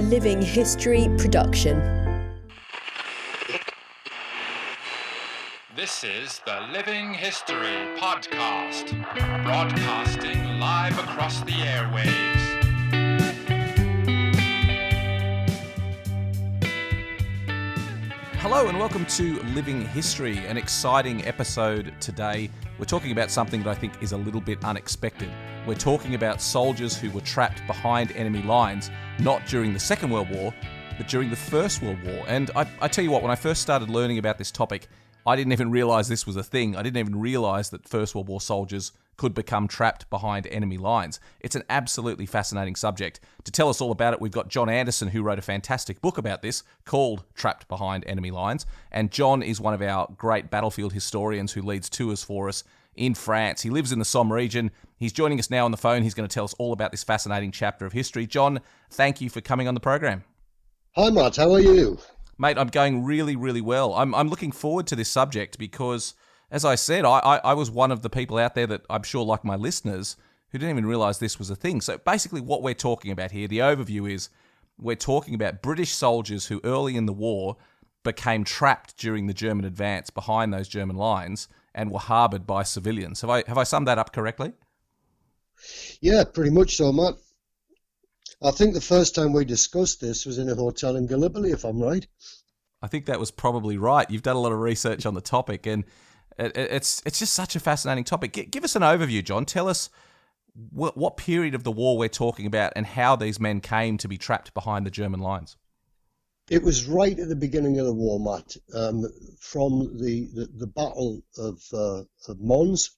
a Living History production. This is the Living History Podcast, broadcasting live across the airwaves. Hello and welcome to Living History, an exciting episode today. We're talking about something that I think is a little bit unexpected. We're talking about soldiers who were trapped behind enemy lines, not during the Second World War, but during the First World War. And I tell you what, when I first started learning about this topic, I didn't even realise this was a thing. I didn't even realise that First World War soldiers could become trapped behind enemy lines. It's an absolutely fascinating subject. To tell us all about it, we've got John Anderson, who wrote a fantastic book about this called Trapped Behind Enemy Lines. And John is one of our great battlefield historians who leads tours for us in France. He lives in the Somme region. He's joining us now on the phone. He's going to tell us all about this fascinating chapter of history. John, thank you for coming on the program. Hi, Matt. How are you? Mate, I'm going really, really well. I'm looking forward to this subject because, as I said, I was one of the people out there that I'm sure, like my listeners, who didn't even realise this was a thing. So basically what we're talking about here, the overview is we're talking about British soldiers who early in the war became trapped during the German advance behind those German lines and were harboured by civilians. Have I summed that up correctly? Yeah, pretty much so, Matt. I think the first time we discussed this was in a hotel in Gallipoli, if I'm right. I think that was probably right. You've done a lot of research on the topic, and it's just such a fascinating topic. Give us an overview, John. Tell us what period of the war we're talking about and how these men came to be trapped behind the German lines. It was right at the beginning of the war, Matt, from the Battle of Mons.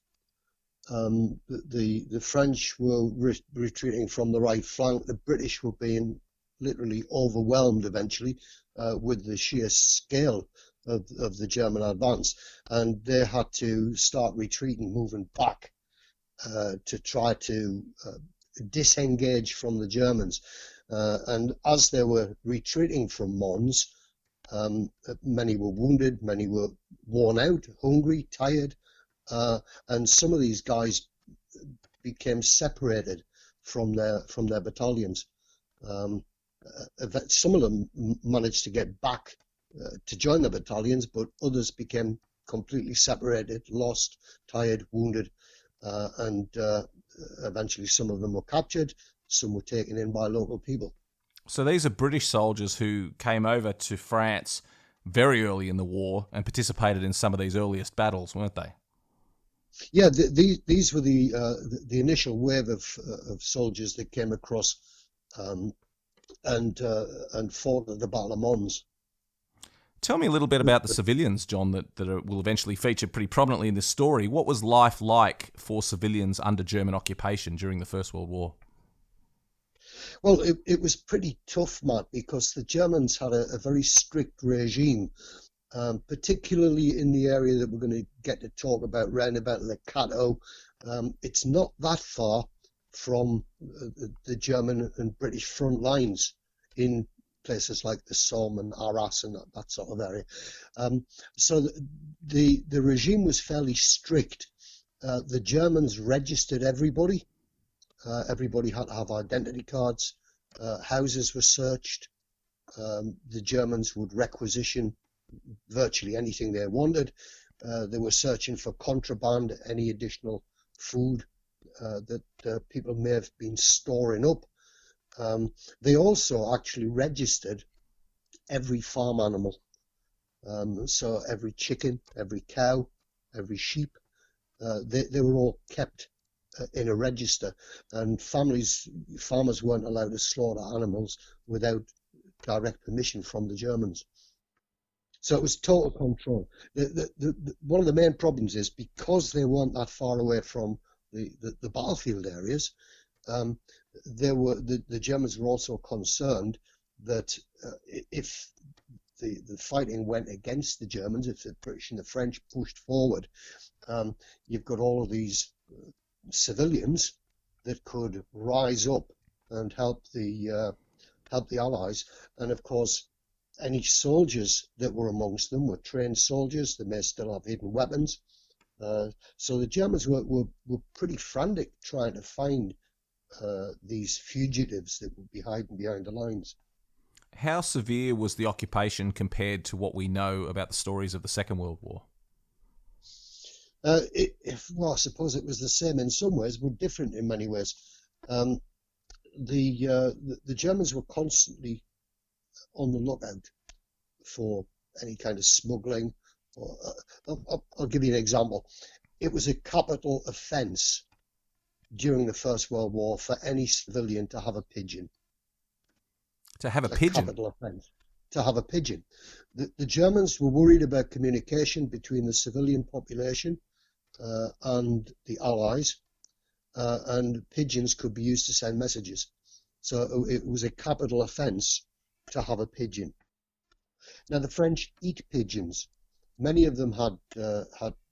The French were retreating from the right flank. The British were being literally overwhelmed eventually with the sheer scale of the German advance, and they had to start retreating, moving back to try to disengage from the Germans. And as they were retreating from Mons, many were wounded, many were worn out, hungry, tired. And some of these guys became separated from their battalions. Some of them managed to get back to join the battalions, but others became completely separated, lost, tired, wounded, and eventually some of them were captured, some were taken in by local people. So these are British soldiers who came over to France very early in the war and participated in some of these earliest battles, weren't they? Yeah, these were the initial wave of soldiers that came across and fought at the Battle of Mons. Tell me a little bit about the civilians, John, that will eventually feature pretty prominently in this story. What was life like for civilians under German occupation during the First World War? Well, it was pretty tough, Matt, because the Germans had a very strict regime. Particularly in the area that we're going to get to talk about, round about Le Cateau. It's not that far from the German and British front lines in places like the Somme and Arras and that sort of area. So the regime was fairly strict. The Germans registered everybody. Everybody had to have identity cards. Houses were searched. The Germans would requisition virtually anything they wanted. They were searching for contraband, any additional food that people may have been storing up. They also actually registered every farm animal. So every chicken, every cow, every sheep, they were all kept in a register, and farmers weren't allowed to slaughter animals without direct permission from the Germans. So it was total control. One of the main problems is because they weren't that far away from the battlefield areas, the Germans were also concerned that if the fighting went against the Germans, if the British and the French pushed forward, you've got all of these civilians that could rise up and help the Allies, and of course any soldiers that were amongst them were trained soldiers. They may still have hidden weapons. So the Germans were pretty frantic trying to find these fugitives that would be hiding behind the lines. How severe was the occupation compared to what we know about the stories of the Second World War? Well, I suppose it was the same in some ways, but different in many ways. The Germans were constantly on the lookout for any kind of smuggling. I'll give you an example. It was a capital offence during the First World War for any civilian to have a pigeon. To have a pigeon? Capital offence. To have a pigeon. The Germans were worried about communication between the civilian population and the Allies, and pigeons could be used to send messages. So it was a capital offence to have a pigeon. Now the French eat pigeons. Many of them had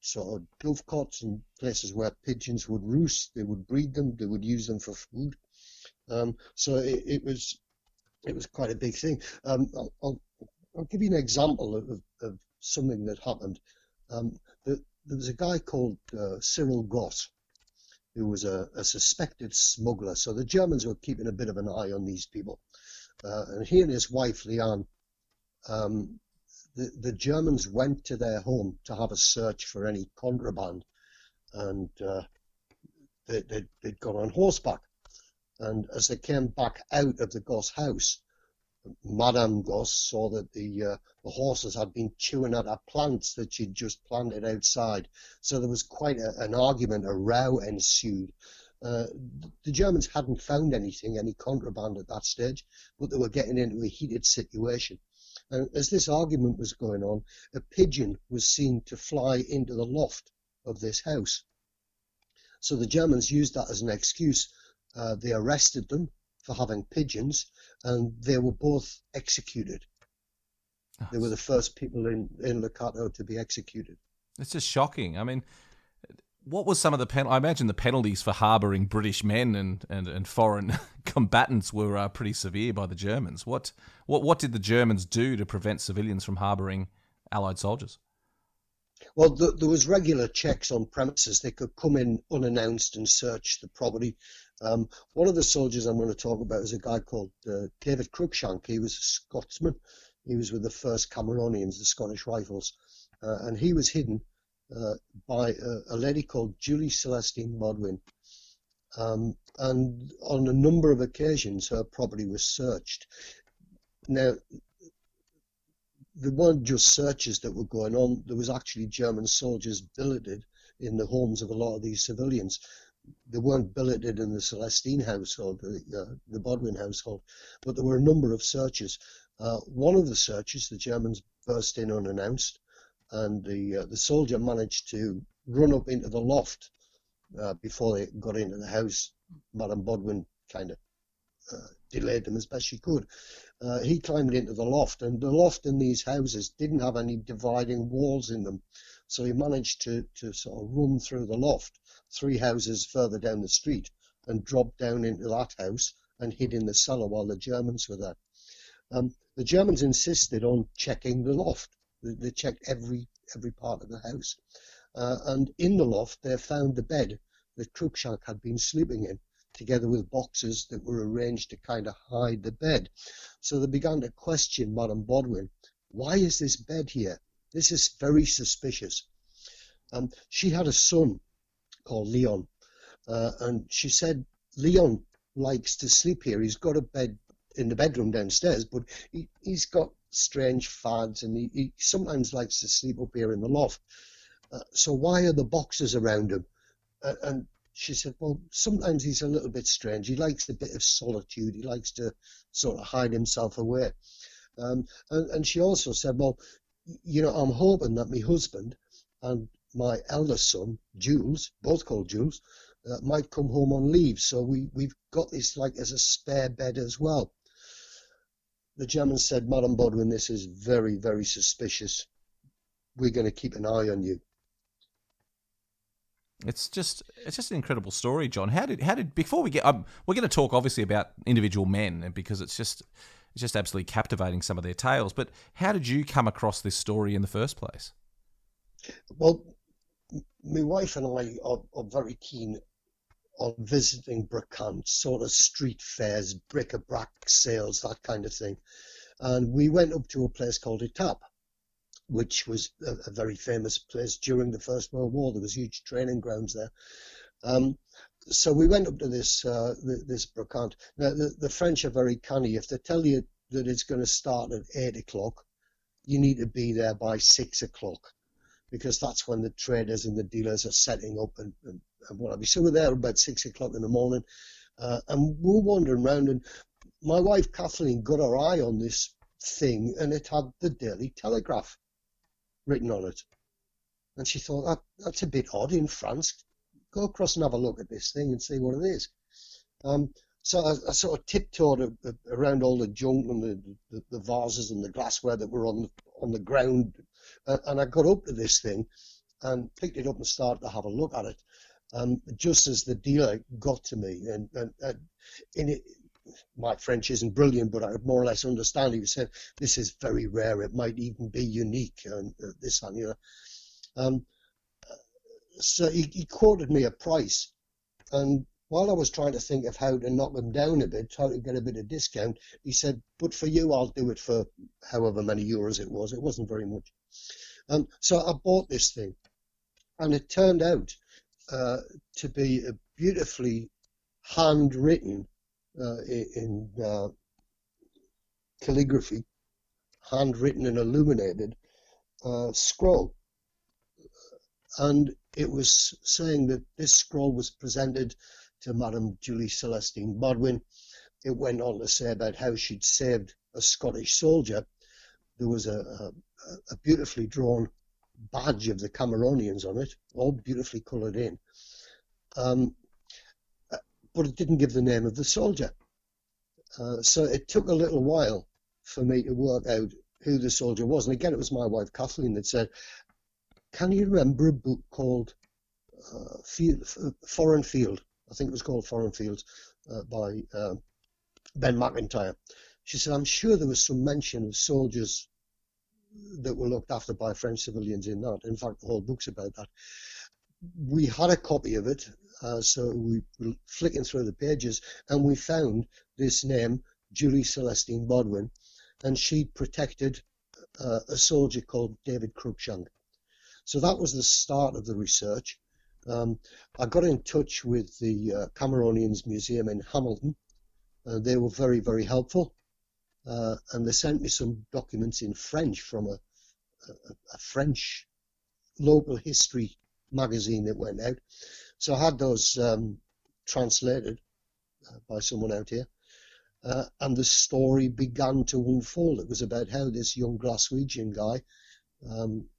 sort of dovecots and places where pigeons would roost. They would breed them. They would use them for food. So it was quite a big thing. I'll give you an example of something that happened. There was a guy called Cyril Goss, who was a suspected smuggler. So the Germans were keeping a bit of an eye on these people. And he and his wife, Leanne, the Germans went to their home to have a search for any contraband. And they'd gone on horseback. And as they came back out of the Goss house, Madame Goss saw that the horses had been chewing at her plants that she'd just planted outside. So there was quite an argument, a row ensued. The Germans hadn't found anything, any contraband at that stage, but they were getting into a heated situation. And as this argument was going on, a pigeon was seen to fly into the loft of this house. So the Germans used that as an excuse. They arrested them for having pigeons, and they were both executed. They were the first people in Locato to be executed. It's just shocking. I mean, what was some of the I imagine the penalties for harbouring British men and foreign combatants were pretty severe by the Germans. What did the Germans do to prevent civilians from harbouring Allied soldiers? Well, there was regular checks on premises. They could come in unannounced and search the property. One of the soldiers I'm going to talk about is a guy called David Crookshank. He was a Scotsman. He was with the 1st Cameronians, the Scottish Rifles, and he was hidden by a lady called Julie Celestine Bodwin. And on a number of occasions, her property was searched. Now, there weren't just searches that were going on. There was actually German soldiers billeted in the homes of a lot of these civilians. They weren't billeted in the Celestine household, the Bodwin household, but there were a number of searches. One of the searches, the Germans burst in unannounced, and the soldier managed to run up into the loft before they got into the house. Madame Bodwin kind of delayed them as best she could. He climbed into the loft, and the loft in these houses didn't have any dividing walls in them. So he managed to sort of run through the loft 3 houses further down the street and drop down into that house and hid in the cellar while the Germans were there. The Germans insisted on checking the loft. They checked every part of the house. And in the loft, they found the bed that Crookshank had been sleeping in, together with boxes that were arranged to kind of hide the bed. So they began to question Madame Bodwin. Why is this bed here? This is very suspicious. She had a son called Leon, and she said, Leon likes to sleep here. He's got a bed in the bedroom downstairs, but he's got strange fads, and he sometimes likes to sleep up here in the loft. So why are the boxes around him? And she said, well, sometimes he's a little bit strange. He likes a bit of solitude. He likes to sort of hide himself away. And she also said, well, you know, I'm hoping that my husband and my eldest son, Jules, both called Jules, might come home on leave. So we've got this like as a spare bed as well. The Germans said, Madame Bodwin, this is very, very suspicious. We're going to keep an eye on you. It's just an incredible story, John. How did before we get we're going to talk obviously about individual men because it's just absolutely captivating, some of their tales. But how did you come across this story in the first place? Well, my wife and I are very keen on visiting Bracant, sort of street fairs, bric-a-brac sales, that kind of thing. And we went up to a place called Etap, which was a very famous place during the First World War. There was huge training grounds there. So we went up to this brocante. Now, the French are very canny. If they tell you that it's going to start at 8 o'clock, you need to be there by 6 o'clock, because that's when the traders and the dealers are setting up and what have you. So we're there about 6 o'clock in the morning, and we're wandering around, and my wife Kathleen got her eye on this thing, and it had the Daily Telegraph written on it. And she thought, that's a bit odd in France. Go across and have a look at this thing and see what it is. So I sort of tiptoed around all the junk and the vases and the glassware that were on the ground, and I got up to this thing and picked it up and started to have a look at it. Just as the dealer got to me, and in it, my French isn't brilliant, but I more or less understand. He said, "This is very rare. It might even be unique." And this and the other. So he quoted me a price, and while I was trying to think of how to knock him down a bit, how to get a bit of discount, he said, "But for you, I'll do it for however many euros it was." It wasn't very much. So I bought this thing, and it turned out to be a beautifully handwritten in calligraphy, handwritten and illuminated scroll. And it was saying that this scroll was presented to Madame Julie Celestine Bodwin. It went on to say about how she'd saved a Scottish soldier. There was a beautifully drawn badge of the Cameronians on it, all beautifully coloured in. But it didn't give the name of the soldier. So it took a little while for me to work out who the soldier was. And again, it was my wife Kathleen that said, "Can you remember a book called Foreign Field?" I think it was called Foreign Fields by Ben McIntyre. She said, "I'm sure there was some mention of soldiers that were looked after by French civilians in that. In fact, the whole book's about that." We had a copy of it, so we were flicking through the pages, and we found this name, Julie Celestine Bodwin, and she protected a soldier called David Crookshank. So that was the start of the research. I got in touch with the Cameronians Museum in Hamilton. They were very, very helpful, and they sent me some documents in French from a French local history magazine that went out. So I had those translated by someone out here, and the story began to unfold. It was about how this young Glaswegian guy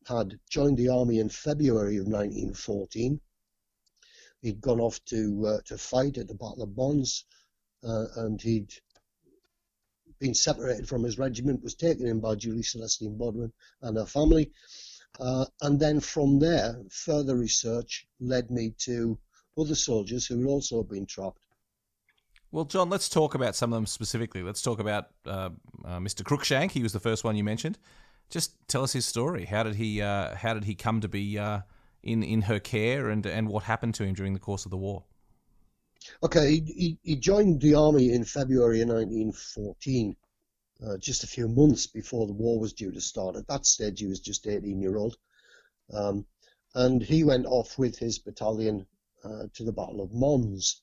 had joined the army in February of 1914. He'd gone off to fight at the Battle of Mons, and he'd been separated from his regiment, was taken in by Julie Celestine Bodwin and her family. And then from there, further research led me to other soldiers who had also been trapped. Well, John, let's talk about some of them specifically. Let's talk about Mr. Crookshank. He was the first one you mentioned. Just tell us his story. How did he come to be in her care, and what happened to him during the course of the war? Okay, he joined the army in February of 1914, just a few months before the war was due to start. At that stage, he was just 18-year-old. And he went off with his battalion to the Battle of Mons.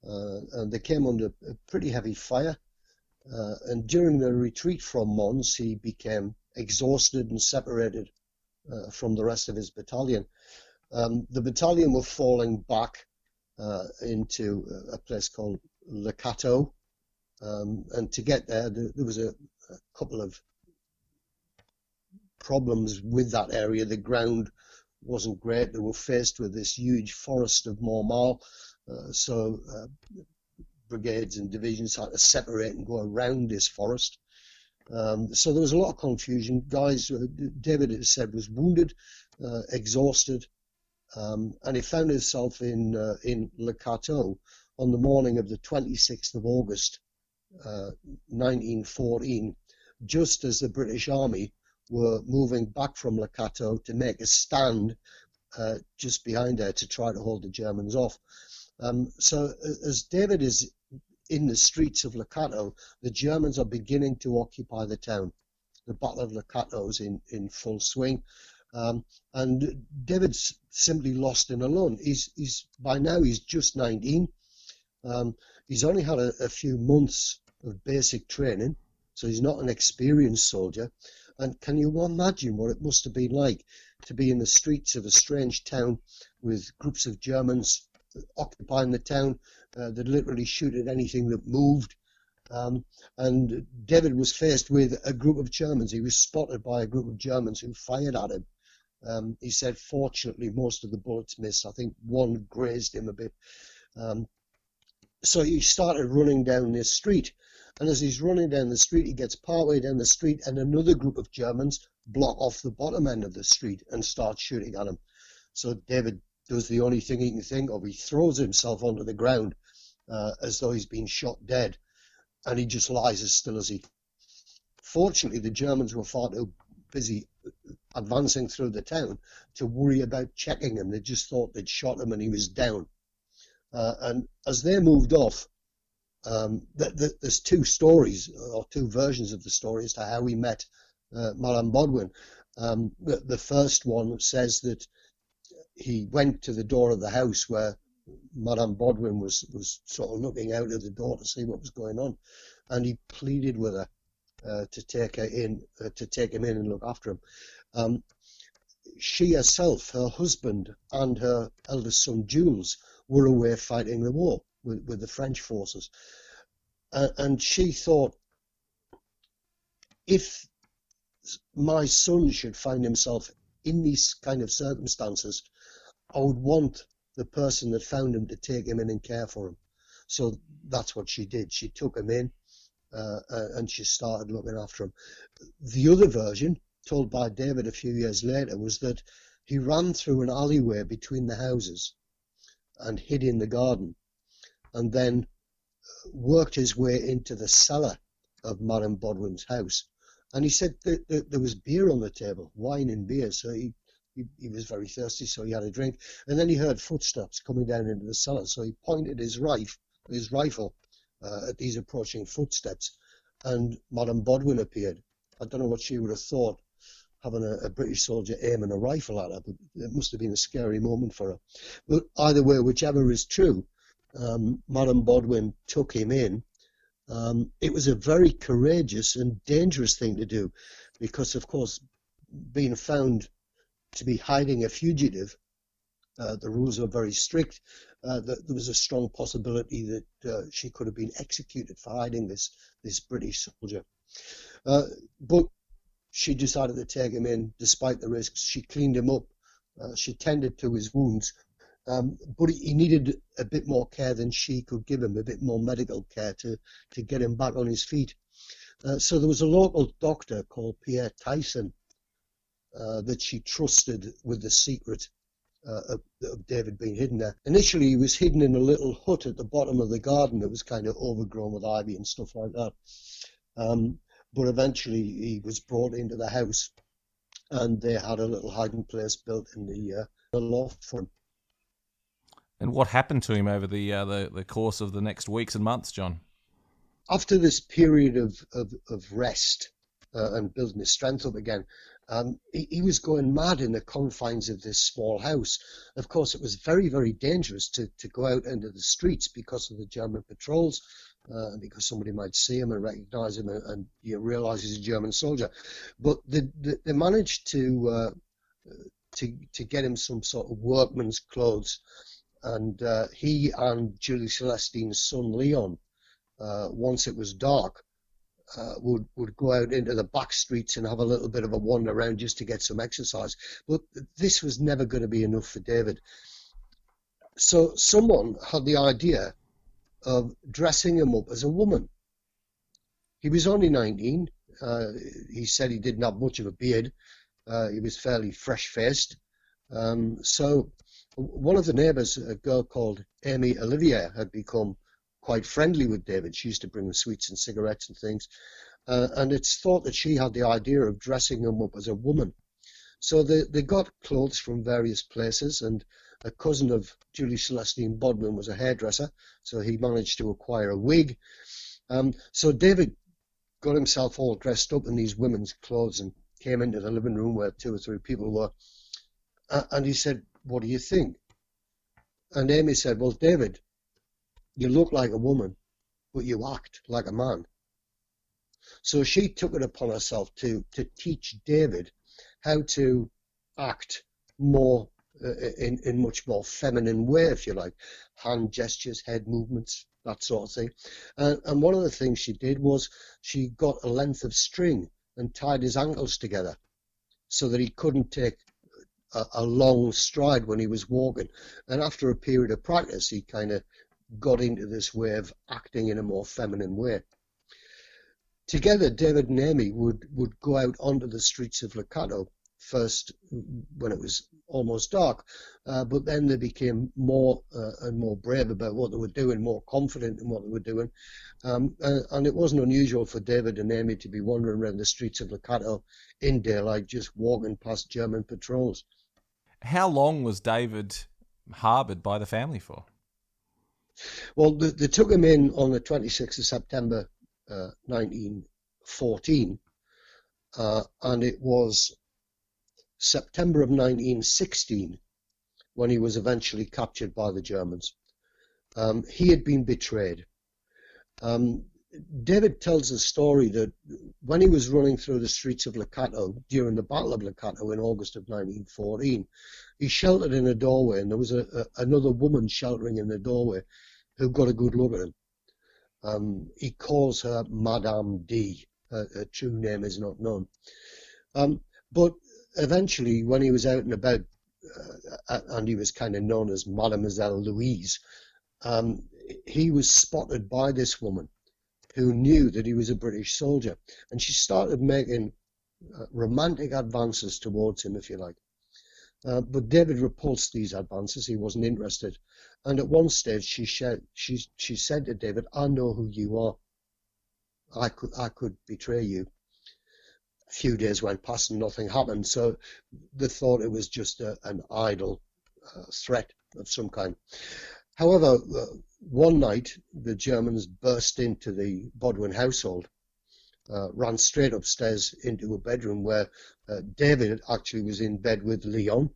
And they came under a pretty heavy fire. And during the retreat from Mons, he became exhausted and separated from the rest of his battalion. The battalion were falling back into a place called Le Cateau. And to get there, there was a couple of problems with that area. The ground wasn't great. They were faced with this huge forest of Mormal, so brigades and divisions had to separate and go around this forest. So there was a lot of confusion. Guys, David, it said, was wounded, exhausted, and he found himself in Le Cateau on the morning of the 26th of August, 1914, just as the British Army were moving back from Le Cateau to make a stand just behind there to try to hold the Germans off. So as David is in the streets of Locato, the Germans are beginning to occupy the town. The Battle of Locato is in full swing. And David's simply lost and alone. He's by now he's just 19. He's only had a few months of basic training, so he's not an experienced soldier. And can you imagine what it must have been like to be in the streets of a strange town with groups of Germans occupying the town that literally shoot at anything that moved? And David was faced with a group of Germans. He was spotted by a group of Germans who fired at him. He said, fortunately, most of the bullets missed. I think one grazed him a bit. So he started running down this street. And as he's running down the street, he gets partway down the street, and another group of Germans block off the bottom end of the street and start shooting at him. So David does the only thing he can think of. He throws himself onto the ground as though he's been shot dead, and he just lies as still as he. Fortunately, the Germans were far too busy advancing through the town to worry about checking him. They just thought they'd shot him and he was down. And as they moved off, there's two stories or two versions of the story as to how he met Madame Bodwin. The first one says that he went to the door of the house where Madame Bodwin was sort of looking out of the door to see what was going on, and he pleaded with her to take him in and look after him. She herself, her husband, and her eldest son Jules were away fighting the war with the French forces, and she thought, if my son should find himself in these kind of circumstances, I would want the person that found him to take him in and care for him. So that's what she did. She took him in and she started looking after him. The other version, told by David a few years later, was that he ran through an alleyway between the houses and hid in the garden, and then worked his way into the cellar of Madame Bodwin's house. And he said that there was beer on the table, wine and beer, so he was very thirsty, so he had a drink. And then he heard footsteps coming down into the cellar, so he pointed his rifle at these approaching footsteps, and Madame Bodwin appeared. I don't know what she would have thought, having a British soldier aiming a rifle at her, but it must have been a scary moment for her. But either way, whichever is true, Madame Bodwin took him in. It was a very courageous and dangerous thing to do, because, of course, being found to be hiding a fugitive, the rules are very strict. There was a strong possibility that she could have been executed for hiding this British soldier. But she decided to take him in despite the risks. She cleaned him up. She tended to his wounds. But he needed a bit more care than she could give him, a bit more medical care to get him back on his feet. So there was a local doctor called Pierre Tyson that she trusted with the secret of David being hidden there. Initially, he was hidden in a little hut at the bottom of the garden that was kind of overgrown with ivy and stuff like that. But eventually, he was brought into the house, and they had a little hiding place built in the loft for him. And what happened to him over the course of the next weeks and months, John? After this period of rest and building his strength up again, he was going mad in the confines of this small house. Of course, it was very, very dangerous to go out into the streets because of the German patrols, because somebody might see him and recognize him and you realize he's a German soldier. But they managed to get him some sort of workman's clothes. And he and Julie Celestine's son Leon, once it was dark, would go out into the back streets and have a little bit of a wander around just to get some exercise. But this was never going to be enough for David. So someone had the idea of dressing him up as a woman. He was only 19. He said he didn't have much of a beard. He was fairly fresh-faced. So one of the neighbours, a girl called Amy Olivier, had become quite friendly with David. She used to bring him sweets and cigarettes and things. And it's thought that she had the idea of dressing him up as a woman. So they got clothes from various places, and a cousin of Julie Celestine Bodwin was a hairdresser, so he managed to acquire a wig. So David got himself all dressed up in these women's clothes and came into the living room where 2 or 3 people were, and he said, "What do you think?" And Amy said, "Well, David, you look like a woman, but you act like a man." So she took it upon herself to teach David how to act more in much more feminine way, if you like, hand gestures, head movements, that sort of thing. And one of the things she did was she got a length of string and tied his ankles together so that he couldn't take a long stride when he was walking. And after a period of practice, he kind of got into this way of acting in a more feminine way. Together, David and Amy would go out onto the streets of Locato, first when it was almost dark, but then they became more and more brave about what they were doing, more confident in what they were doing. And it wasn't unusual for David and Amy to be wandering around the streets of Locato in daylight, just walking past German patrols. How long was David harboured by the family for? Well, they took him in on the 26th of September 1914, and it was September of 1916 when he was eventually captured by the Germans. He had been betrayed. David tells a story that when he was running through the streets of Locato during the Battle of Locato in August of 1914, he sheltered in a doorway, and there was another woman sheltering in the doorway who got a good look at him. He calls her Madame D. Her true name is not known. But eventually, when he was out and about, and he was kind of known as Mademoiselle Louise, he was spotted by this woman who knew that he was a British soldier, and she started making romantic advances towards him, if you like. But David repulsed these advances. He wasn't interested. And at one stage, she said to David, "I know who you are. I could betray you." A few days went past and nothing happened, so they thought it was just an idle threat of some kind. However, one night, the Germans burst into the Bodwin household, ran straight upstairs into a bedroom where David actually was in bed with Leon.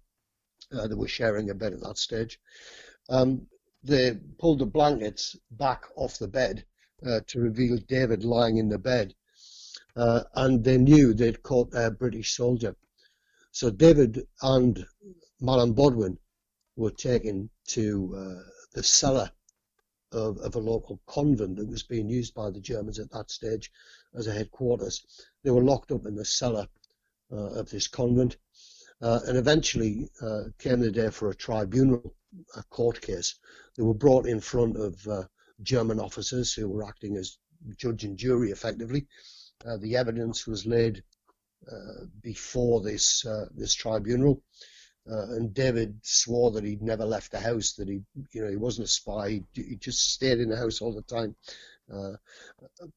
They were sharing a bed at that stage. They pulled the blankets back off the bed to reveal David lying in the bed, and they knew they'd caught a British soldier. So David and Madame Bodwin were taken to the cellar of a local convent that was being used by the Germans at that stage as a headquarters. They were locked up in the cellar of this convent, and eventually came the day for a tribunal, a court case. They were brought in front of German officers who were acting as judge and jury effectively. The evidence was laid before this tribunal. And David swore that he'd never left the house, that he wasn't a spy. He just stayed in the house all the time.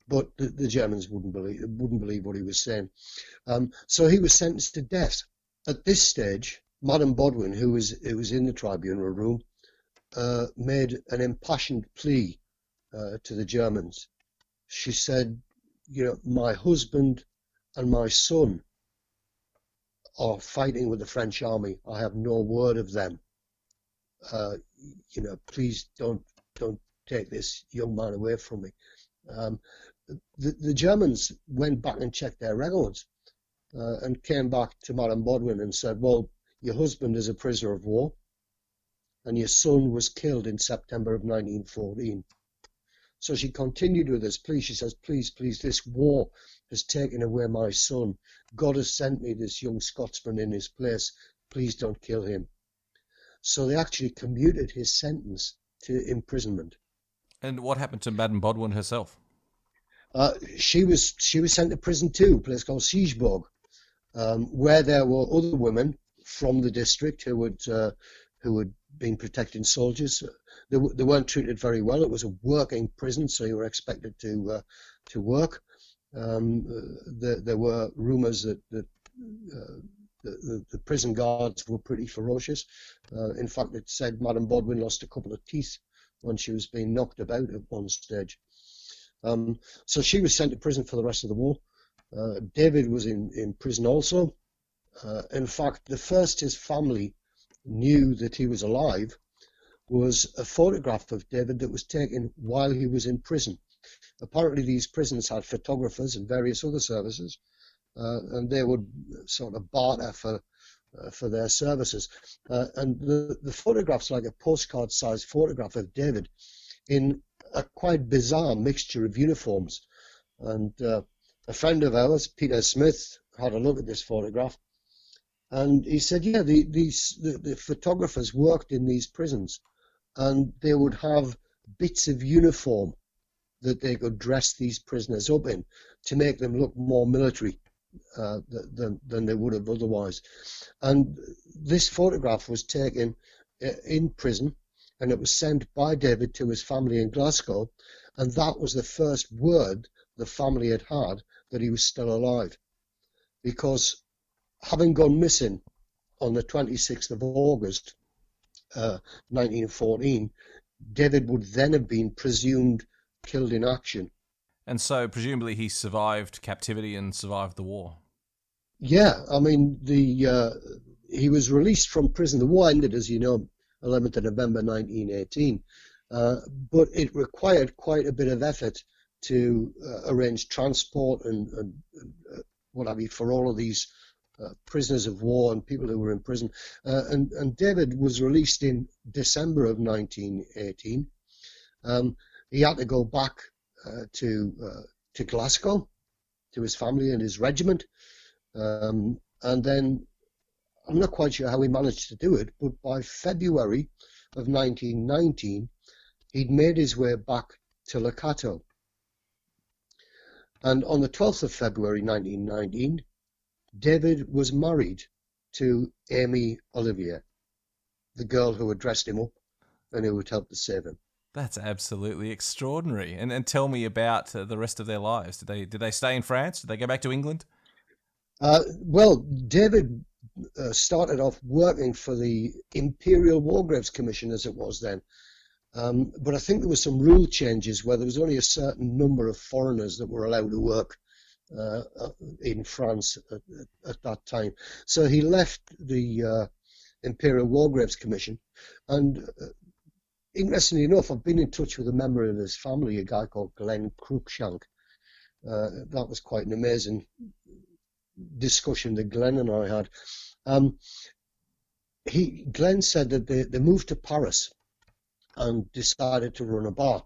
But the Germans wouldn't believe what he was saying. So he was sentenced to death. At this stage, Madame Bodwin, who was in the tribunal room, made an impassioned plea to the Germans. She said, "My husband and my son are fighting with the French army. I have no word of them. Please don't take this young man away from me." The Germans went back and checked their records and came back to Madame Bodwin and said, "Well, your husband is a prisoner of war and your son was killed in September of 1914. So she continued with this plea. She says, please, this war has taken away my son. God has sent me this young Scotsman in his place. Please don't kill him. So they actually commuted his sentence to imprisonment. And what happened to Madame Bodwin herself? She was sent to prison too, a place called Siegburg, where there were other women from the district who had been protecting soldiers. They weren't treated very well. It was a working prison, so you were expected to work. There were rumours that the prison guards were pretty ferocious. In fact, it said Madame Bodwin lost a couple of teeth when she was being knocked about at one stage. So she was sent to prison for the rest of the war. David was in prison also. In fact, the first his family knew that he was alive was a photograph of David that was taken while he was in prison. Apparently these prisons had photographers and various other services, and they would sort of barter for their services. And the photograph's like a postcard-sized photograph of David in a quite bizarre mixture of uniforms. And a friend of ours, Peter Smith, had a look at this photograph, and he said, yeah, the photographers worked in these prisons, and they would have bits of uniform that they could dress these prisoners up in to make them look more military than they would have otherwise. And this photograph was taken in prison, and it was sent by David to his family in Glasgow, and that was the first word the family had that he was still alive. Because having gone missing on the 26th of August 1914, David would then have been presumed killed in action. And so presumably he survived captivity and survived the war. Yeah, I mean, he was released from prison. The war ended, as you know, 11th of November 1918, but it required quite a bit of effort to arrange transport and what have you for all of these prisoners of war and people who were in prison. And David was released in December of 1918. He had to go back to Glasgow, to his family and his regiment. And then I'm not quite sure how he managed to do it, but by February of 1919, he'd made his way back to Locato. And on the 12th of February 1919, David was married to Amy Olivier, the girl who had dressed him up and who had helped to save him. That's absolutely extraordinary. And tell me about the rest of their lives. Did they stay in France? Did they go back to England? Well, David started off working for the Imperial War Graves Commission, as it was then. But I think there were some rule changes where there was only a certain number of foreigners that were allowed to work in France at that time. So he left the Imperial War Graves Commission, and interestingly enough, I've been in touch with a member of his family, a guy called Glenn Crookshank. That was quite an amazing discussion that Glenn and I had. Glenn said that they moved to Paris and decided to run a bar.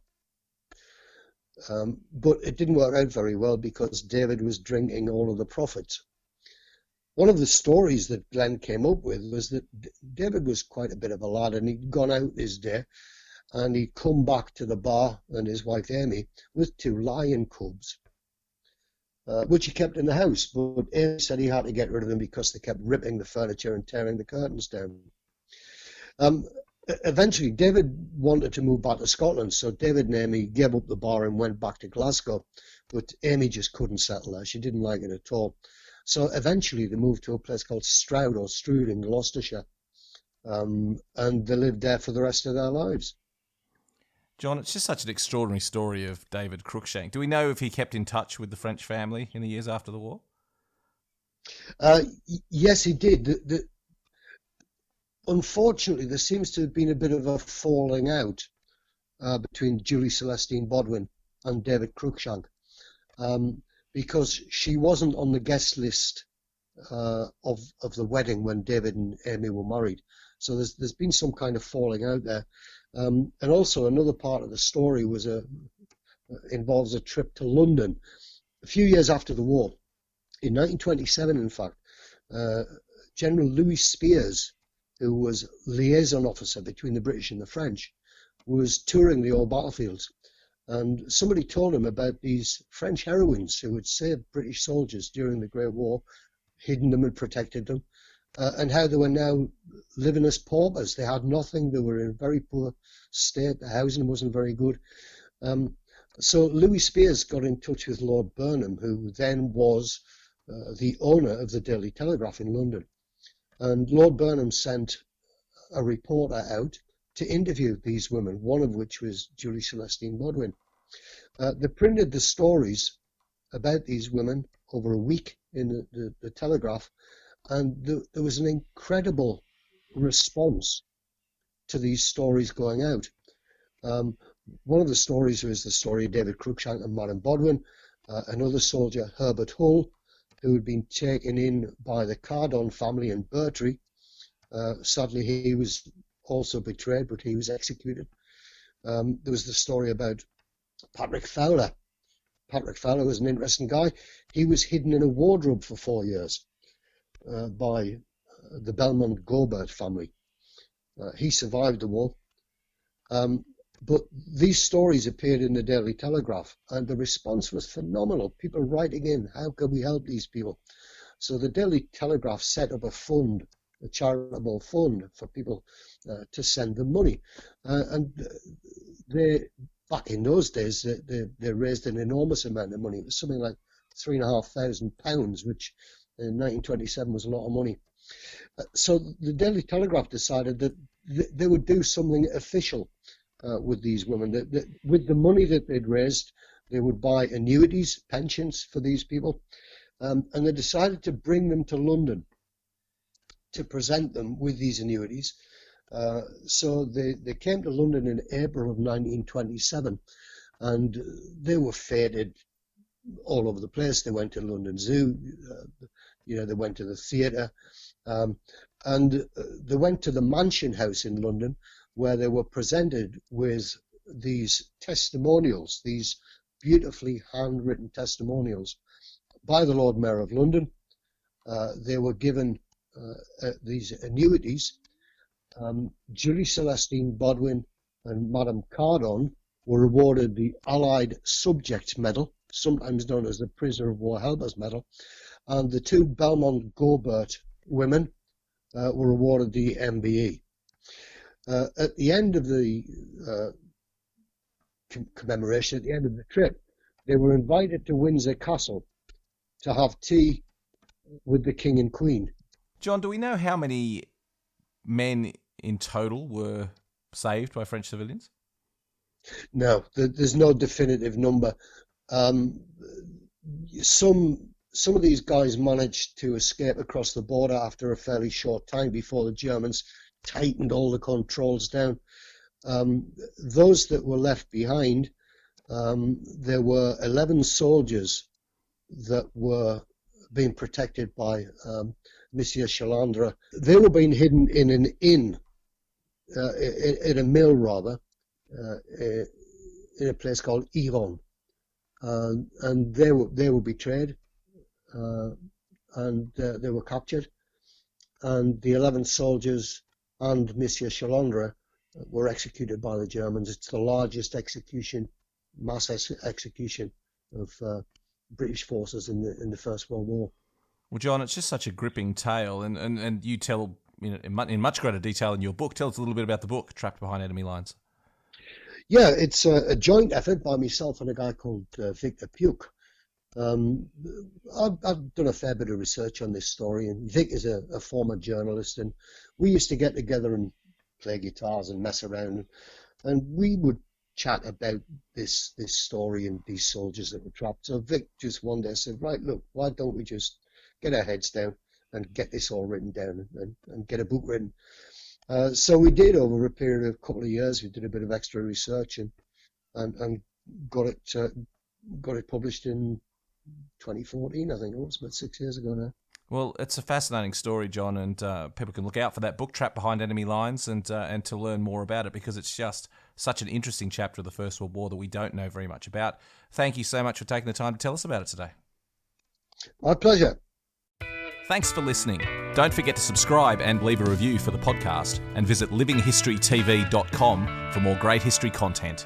But it didn't work out very well because David was drinking all of the profits. One of the stories that Glenn came up with was that David was quite a bit of a lad, and he'd gone out his day and he'd come back to the bar and his wife Amy with 2 lion cubs, which he kept in the house. But Amy said he had to get rid of them because they kept ripping the furniture and tearing the curtains down. Eventually, David wanted to move back to Scotland, so David and Amy gave up the bar and went back to Glasgow. But Amy just couldn't settle there. She didn't like it at all. So eventually they moved to a place called Stroud or Stroud in Gloucestershire, and they lived there for the rest of their lives. John, it's just such an extraordinary story of David Crookshank. Do we know if he kept in touch with the French family in the years after the war? Yes, he did. Unfortunately, there seems to have been a bit of a falling out between Julie Celestine Bodwin and David Crookshank, because she wasn't on the guest list of the wedding when David and Amy were married. So there's been some kind of falling out there. And also another part of the story was involves a trip to London a few years after the war. In 1927, in fact, General Louis Spears, who was liaison officer between the British and the French, was touring the old battlefields. And somebody told him about these French heroines who had saved British soldiers during the Great War, hidden them and protected them, and how they were now living as paupers. They had nothing. They were in a very poor state. The housing wasn't very good. So Louis Spears got in touch with Lord Burnham, who then was the owner of the Daily Telegraph in London. And Lord Burnham sent a reporter out to interview these women, one of which was Julie Celestine Bodwin. They printed the stories about these women over a week in the Telegraph, and there was an incredible response to these stories going out. One of the stories was the story of David Crookshank and Madame Bodwin. Another soldier, Herbert Hull, who had been taken in by the Cardon family in Bertry. Sadly, he was also betrayed, but he was executed. There was the story about Patrick Fowler. Patrick Fowler was an interesting guy. He was hidden in a wardrobe for 4 years by the Belmont-Gobert family. He survived the war. But these stories appeared in the Daily Telegraph, and the response was phenomenal. People writing in, how can we help these people? So the Daily Telegraph set up a fund, a charitable fund for people to send them money. And they, back in those days, they raised an enormous amount of money. It was something like £3,500, which in 1927 was a lot of money. So the Daily Telegraph decided that they would do something official with these women. That with the money that they'd raised, they would buy annuities, pensions for these people, and they decided to bring them to London to present them with these annuities. So they came to London in April of 1927, and they were feted all over the place. They went to London Zoo, they went to the theatre, and they went to the Mansion House in London, where they were presented with these testimonials, these beautifully handwritten testimonials by the Lord Mayor of London. They were given these annuities. Julie Celestine Bodwin and Madame Cardon were awarded the Allied Subject Medal, sometimes known as the Prisoner of War Helpers Medal, and the two Belmont-Gobert women were awarded the MBE. At the end of the commemoration, at the end of the trip, they were invited to Windsor Castle to have tea with the King and Queen. John, do we know how many men in total were saved by French civilians? No, there's no definitive number. Some of these guys managed to escape across the border after a fairly short time before the Germans tightened all the controls down. Those that were left behind, there were 11 soldiers that were being protected by Monsieur Chalandre. They were being hidden in an inn, in a mill rather, in a place called Yvonne. And they were betrayed, and they were captured. And the 11 soldiers and Monsieur Chalandre were executed by the Germans. It's the largest execution, mass execution of British forces in the First World War. Well, John, it's just such a gripping tale, and you tell in much greater detail in your book. Tell us a little bit about the book, Trapped Behind Enemy Lines. Yeah, it's a joint effort by myself and a guy called Victor Puke. I've done a fair bit of research on this story, and Vic is a former journalist, and we used to get together and play guitars and mess around, and we would chat about this story and these soldiers that were trapped. So Vic just one day said, right, look, why don't we just get our heads down and get this all written down and get a book written. So we did over a period of a couple of years. We did a bit of extra research and got it published in 2014, I think it was, about 6 years ago now. Well, it's a fascinating story, John, and people can look out for that book, Trapped Behind Enemy Lines, and to learn more about it, because it's just such an interesting chapter of the First World War that we don't know very much about. Thank you so much for taking the time to tell us about it today. My pleasure. Thanks for listening. Don't forget to subscribe and leave a review for the podcast, and visit livinghistorytv.com for more great history content.